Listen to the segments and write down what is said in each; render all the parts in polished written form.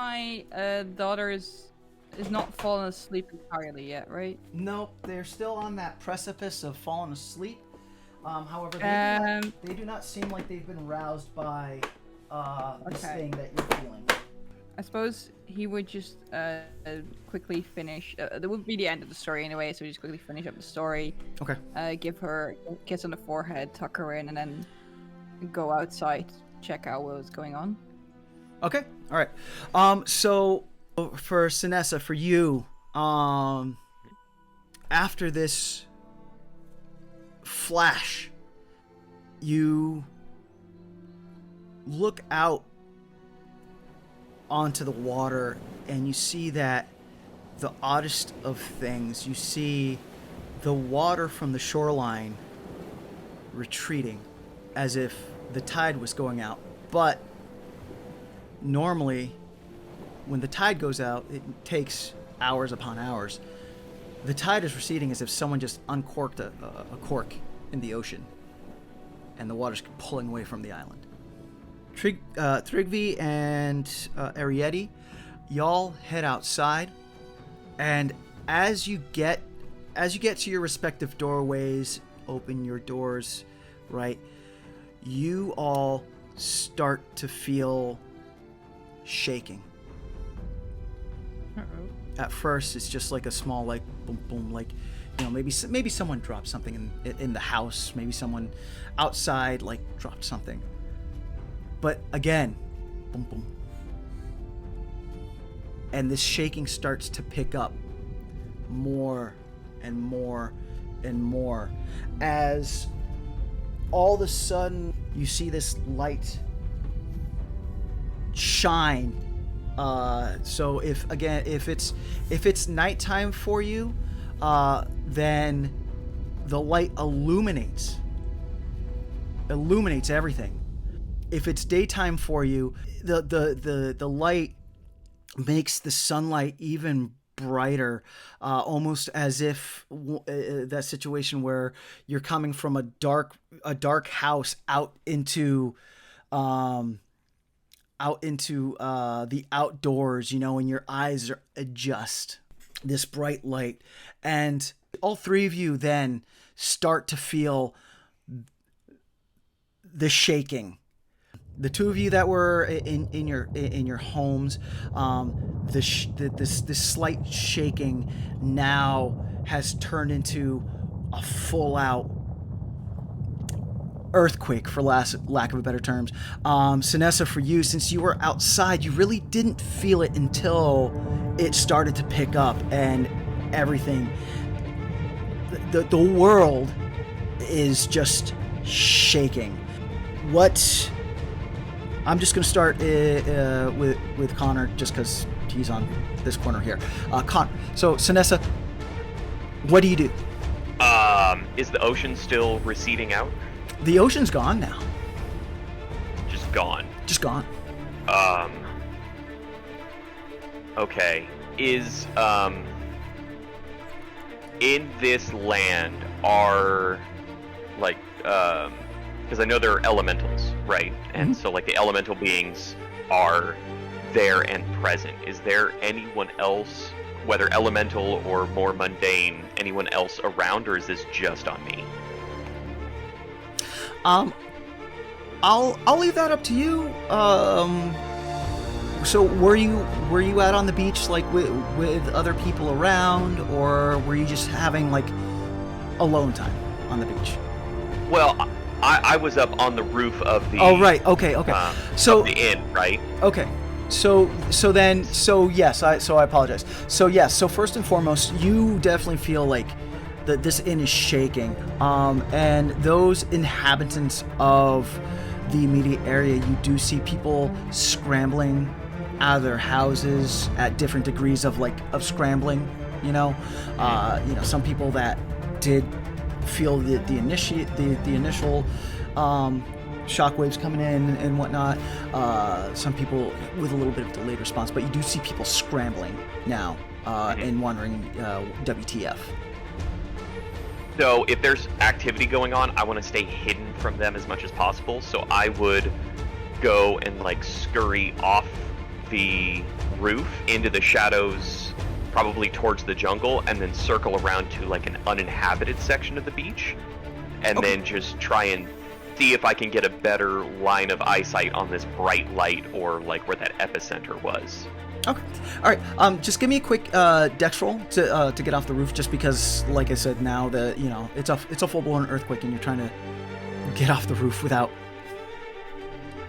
my daughter is not fallen asleep entirely yet, right? Nope, they're still on that precipice of falling asleep. However, they do not seem like they've been roused by this thing that you're feeling. I suppose he would just quickly finish. That would be the end of the story anyway, so just quickly finish up the story. Okay. Give her a kiss on the forehead, tuck her in, and then go outside, check out what was going on. Okay. All right. So for Ceniza, for you, after this flash, you look out onto the water and you see that the oddest of things, you see the water from the shoreline retreating as if the tide was going out. But normally when the tide goes out, it takes hours upon hours. The tide is receding as if someone just uncorked a cork in the ocean and the water's pulling away from the island. Trygve and Arietty, y'all head outside, and as you get to your respective doorways, open your doors, right? You all start to feel shaking. Uh-oh. At first, it's just like a small, like boom, boom, like, you know, maybe someone dropped something in the house. Maybe someone outside like dropped something. But again, boom, boom. And this shaking starts to pick up more and more and more as all of a sudden you see this light shine. So if it's nighttime for you, then the light illuminates everything. If it's daytime for you, the light makes the sunlight even brighter, almost as if that situation where you're coming from a dark house out into the outdoors, you know, and your eyes are adjust this bright light, and all three of you then start to feel the shaking. The two of you that were in your homes, this slight shaking now has turned into a full out earthquake, for lack of a better terms. Ceniza, for you, since you were outside, you really didn't feel it until it started to pick up, and everything, the world is just shaking. I'm just going to start with Connor, just because he's on this corner here. Connor, so Ceniza, what do you do? Is the ocean still receding out? The ocean's gone now. Just gone? Just gone. Okay. Is, in this land are, like, because I know there are elementals, right? And so, like, the elemental beings are there and present. Is there anyone else, whether elemental or more mundane, anyone else around, or is this just on me? I'll leave that up to you. So were you out on the beach, like, with other people around, or were you just having, like, alone time on the beach? Well, I was up on the roof of the... Oh, right. Okay. So of the inn, right? Okay. So yes. I apologize. So yes. So first and foremost, you definitely feel like that this inn is shaking. And those inhabitants of the immediate area, you do see people scrambling out of their houses at different degrees of scrambling. You know, some people that did feel the initial shockwaves coming in and whatnot. Some people with a little bit of delayed response, but you do see people scrambling now and wondering WTF. So if there's activity going on, I want to stay hidden from them as much as possible. So I would go and, like, scurry off the roof into the shadows, probably towards the jungle, and then circle around to like an uninhabited section of the beach, and then just try and see if I can get a better line of eyesight on this bright light, or like where that epicenter was. Okay. All right. Just give me a quick dex roll to get off the roof, just because, like I said, now that it's a full blown earthquake, and you're trying to get off the roof without.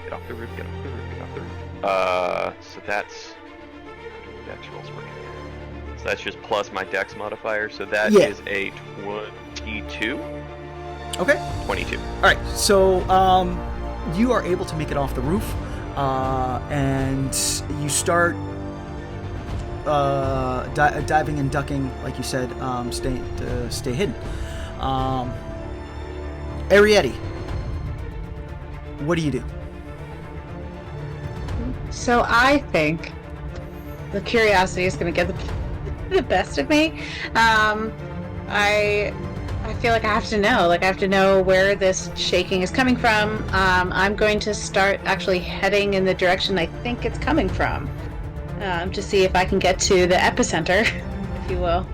Get off the roof. Get off the roof. Get off the roof. So that's dex rolls working. So that's just plus my dex modifier. So that is a 22. Okay. 22. All right. So you are able to make it off the roof, and you start diving and ducking, like you said, stay hidden. Arietty, what do you do? So I think the curiosity is going to get the best of me. I feel like I have to know. Like, I have to know where this shaking is coming from. I'm going to start actually heading in the direction I think it's coming from, to see if I can get to the epicenter, if you will.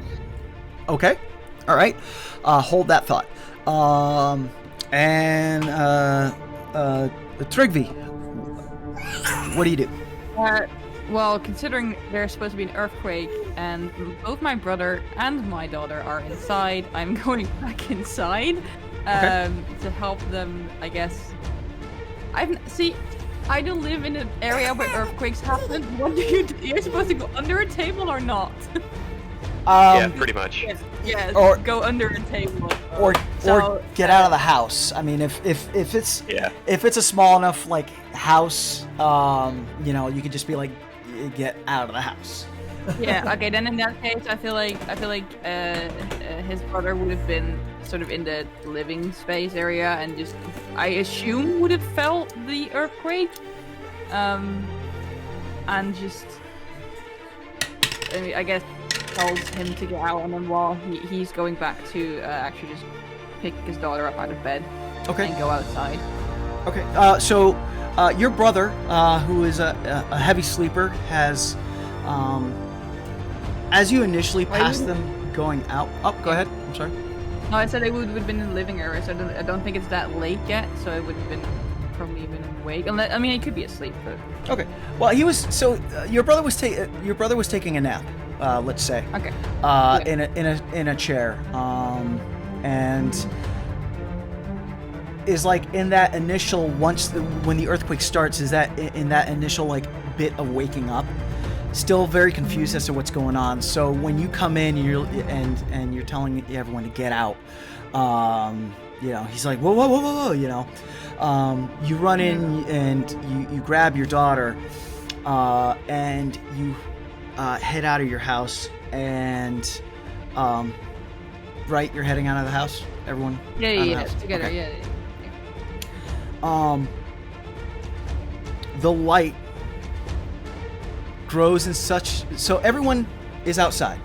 Okay. All right. Hold that thought. Trygve, what do you do? Well, considering there's supposed to be an earthquake and both my brother and my daughter are inside, I'm going back inside to help them, I guess. I don't live in an area where earthquakes happen. What do you do? You're supposed to go under a table or not? Yeah, pretty much. Yes, or go under a table. Or get out of the house. I mean, if it's a small enough like house, you could just be like, get out of the house. Yeah. Okay. Then in that case, I feel like his brother would have been sort of in the living space area and just, I assume, would have felt the earthquake, and just, I guess, tells him to get out, and then while he's going back to actually just pick his daughter up out of bed, and go outside. Okay. So your brother, who is a heavy sleeper, has, as you initially passed them going out. Oh, go ahead. I'm sorry. No, I said they would have been in the living area, so I don't think it's that late yet, so it would have been probably even awake. Unless, he could be asleep, but... Okay. Well, he was... So, your brother was taking a nap, let's say. Okay. In a chair. And is like in that initial, when the earthquake starts, is that in that initial like bit of waking up, still very confused as to what's going on. So when you come in and you're telling everyone to get out, he's like, whoa, you run in and you grab your daughter, and you head out of your house, and right, you're heading out of the house, everyone. Yeah, together, okay. Yeah. The light grows in such, so everyone is outside,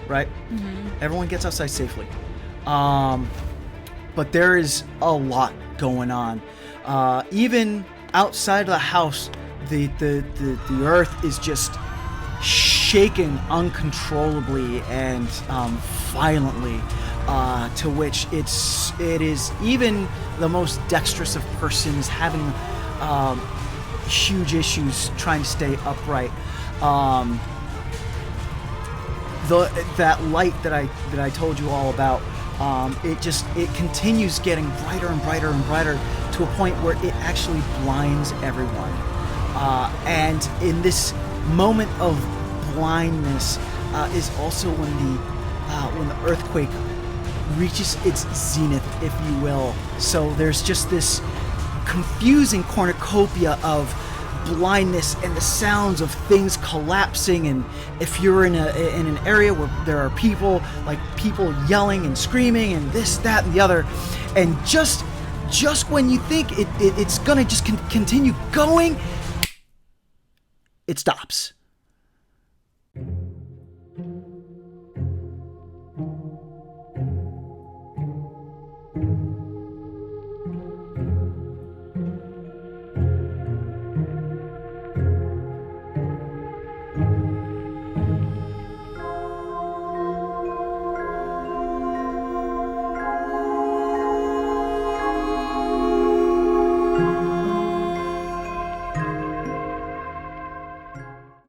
right? Mm-hmm. Everyone gets outside safely, but there is a lot going on. Even outside of the house, the earth is just shaken uncontrollably and violently, to which it is even the most dexterous of persons having huge issues trying to stay upright. That light that I told you all about, it continues getting brighter and brighter and brighter to a point where it actually blinds everyone. And in this moment of blindness is also when the earthquake reaches its zenith, if you will. So there's just this confusing cornucopia of blindness and the sounds of things collapsing, and if you're in an area where there are people yelling and screaming and this, that, and the other, and just when you think it's gonna just continue going, it stops.